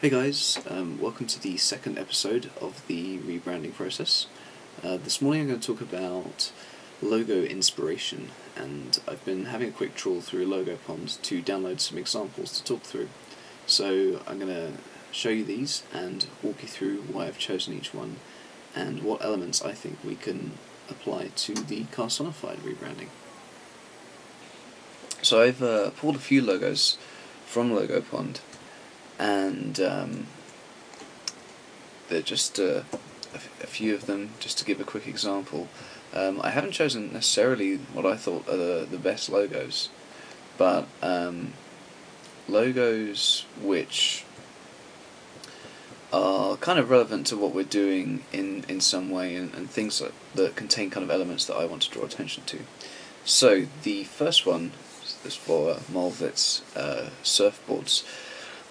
Hey guys, welcome to the second episode of the rebranding process. This morning I'm going to talk about logo inspiration, and I've been having a quick trawl through LogoPond to download some examples to talk through. So I'm going to show you these and walk you through why I've chosen each one and what elements I think we can apply to the carsonified rebranding. So I've pulled a few logos from LogoPond, and they're just a few of them, just to give a quick example. I haven't chosen necessarily what I thought are the best logos, but logos which are kind of relevant to what we're doing in some way, and things that contain kind of elements that I want to draw attention to. So the first one is for Malvit's surfboards.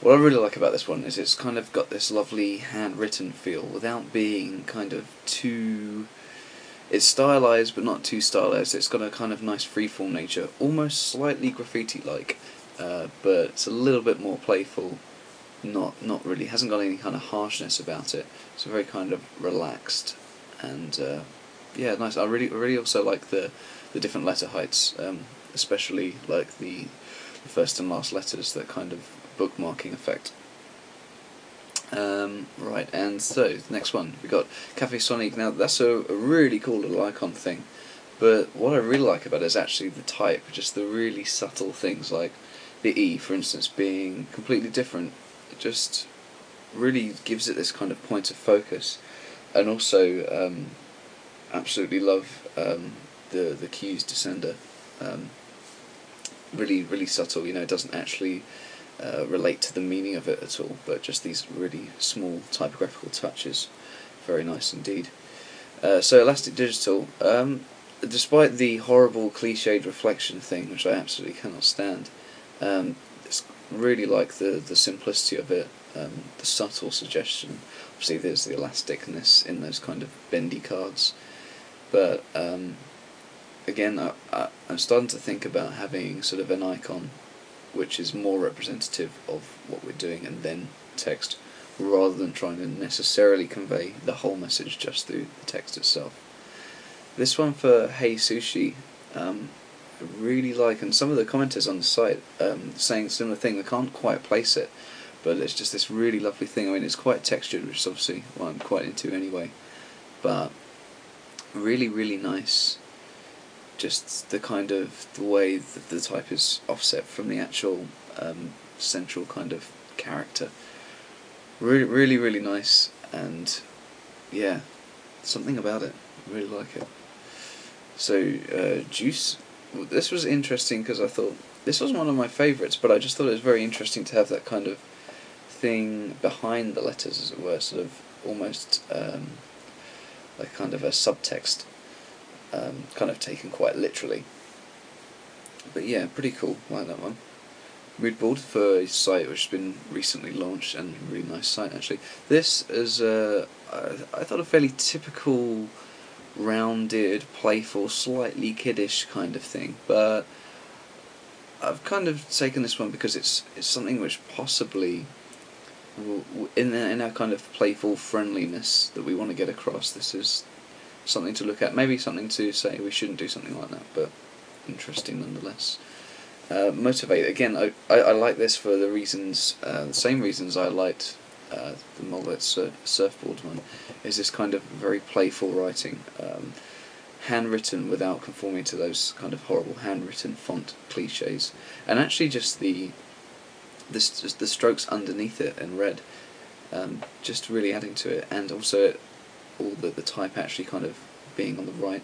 What I really like about this one is it's kind of got this lovely handwritten feel without being kind of too... It's stylized but not too stylized. It's got a kind of nice freeform nature, almost slightly graffiti-like, but it's a little bit more playful. Not really, hasn't got any kind of harshness about it. It's very kind of relaxed, and yeah, nice. I really also like the different letter heights, especially like the first and last letters, that kind of bookmarking effect. Right, and so the next one we got Casronified. Now that's a really cool little icon thing, but what I really like about it is actually the type, just the really subtle things like the E, for instance, being completely different. It just really gives it this kind of point of focus, and also absolutely love the Q's descender. Really subtle. It doesn't actually relate to the meaning of it at all, but just these really small typographical touches. Very nice indeed. So Elastic Digital, despite the horrible cliched reflection thing, which I absolutely cannot stand, it's really like the simplicity of it, the subtle suggestion. Obviously there's the elasticness in those kind of bendy cards, but again, I'm starting to think about having sort of an icon which is more representative of what we're doing, and then text, rather than trying to necessarily convey the whole message just through the text itself. This one for Hey Sushi, I really like, and some of the commenters on the site saying a similar thing. They can't quite place it, but it's just this really lovely thing. I mean, it's quite textured, which is obviously what I'm quite into anyway, but really nice. Just the kind of the way that the type is offset from the actual central kind of character. Really nice, and yeah, something about it. I really like it. So Juice. This was interesting because I thought this wasn't one of my favourites, but I just thought it was very interesting to have that kind of thing behind the letters, as it were, sort of almost like kind of a subtext. Kind of taken quite literally, but yeah, pretty cool. Like that one. Moodboard for a site which has been recently launched, and a really nice site actually. This is I thought a fairly typical, rounded, playful, slightly kiddish kind of thing, but I've kind of taken this one because it's something which possibly, in our kind of playful friendliness that we want to get across, this is something to look at, maybe something to say we shouldn't do something like that, but interesting nonetheless. Motivate, again, I like this for the reasons, the same reasons I liked the Malvit's surfboard one, is this kind of very playful writing, handwritten without conforming to those kind of horrible handwritten font cliches, and actually just the strokes underneath it in red, just really adding to it, and also all the type actually kind of being on the right.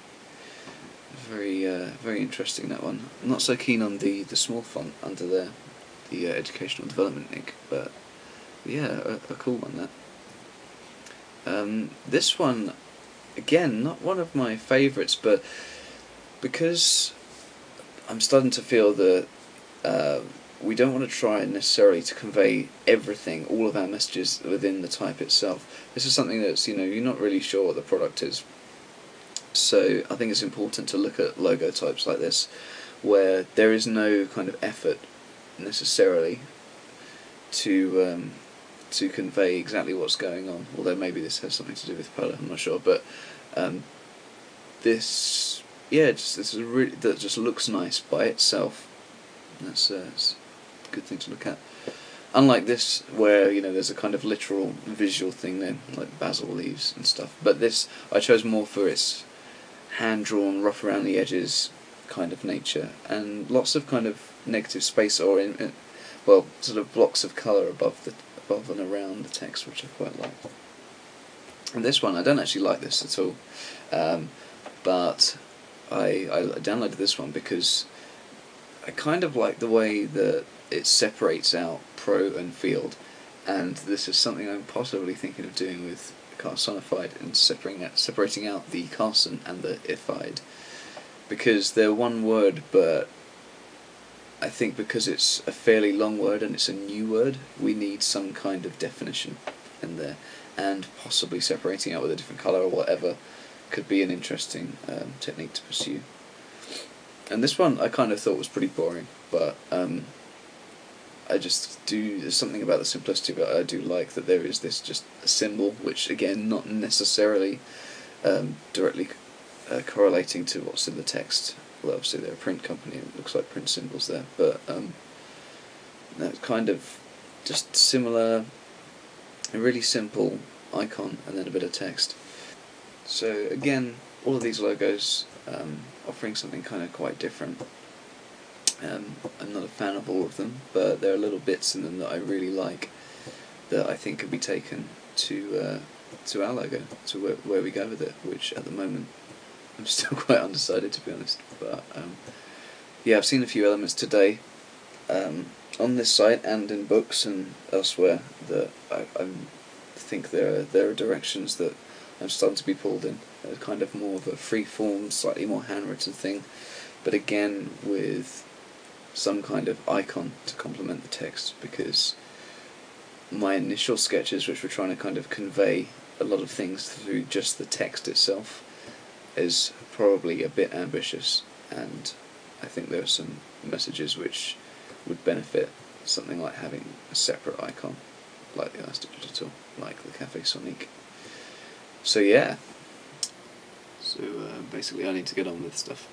Very interesting, that one. I'm not so keen on the small font under there, the educational development ink, but yeah, a cool one, that. This one, again, not one of my favourites, but because I'm starting to feel that we don't want to try necessarily to convey everything, all of our messages within the type itself. This is something that's, you're not really sure what the product is. So I think it's important to look at logo types like this, where there is no kind of effort necessarily to to convey exactly what's going on, although maybe this has something to do with colour, I'm not sure, but this, yeah, this is that just looks nice by itself. That's it's a good thing to look at. Unlike this, where there's a kind of literal visual thing there, like basil leaves and stuff. But this I chose more for its hand-drawn, rough around the edges kind of nature, and lots of kind of negative space, or well, sort of blocks of colour above and around the text, which I quite like. And this one, I don't actually like this at all, but I downloaded this one because I kind of like the way that it separates out pro and field, and this is something I'm possibly thinking of doing with carsonified, and separating out the carson and the ified, because they're one word, but I think because it's a fairly long word and it's a new word, we need some kind of definition in there, and possibly separating out with a different colour or whatever could be an interesting technique to pursue. And this one I kind of thought was pretty boring, but there's something about the simplicity of it I do like, that there is this just a symbol, which again, not necessarily directly correlating to what's in the text. Well, obviously they're a print company and it looks like print symbols there, but that's kind of just similar, a really simple icon and then a bit of text. So again, all of these logos offering something kind of quite different. I'm not a fan of all of them, but there are little bits in them that I really like, that I think could be taken to our logo, to where we go with it, which at the moment I'm still quite undecided, to be honest. But yeah, I've seen a few elements today on this site and in books and elsewhere that I think there are directions that I'm starting to be pulled in. Kind of more of a free-form, slightly more handwritten thing, but again with some kind of icon to complement the text, because my initial sketches, which were trying to kind of convey a lot of things through just the text itself, is probably a bit ambitious, and I think there are some messages which would benefit something like having a separate icon, like the Elastic Digital, like the Café Sonique. So yeah, basically I need to get on with stuff.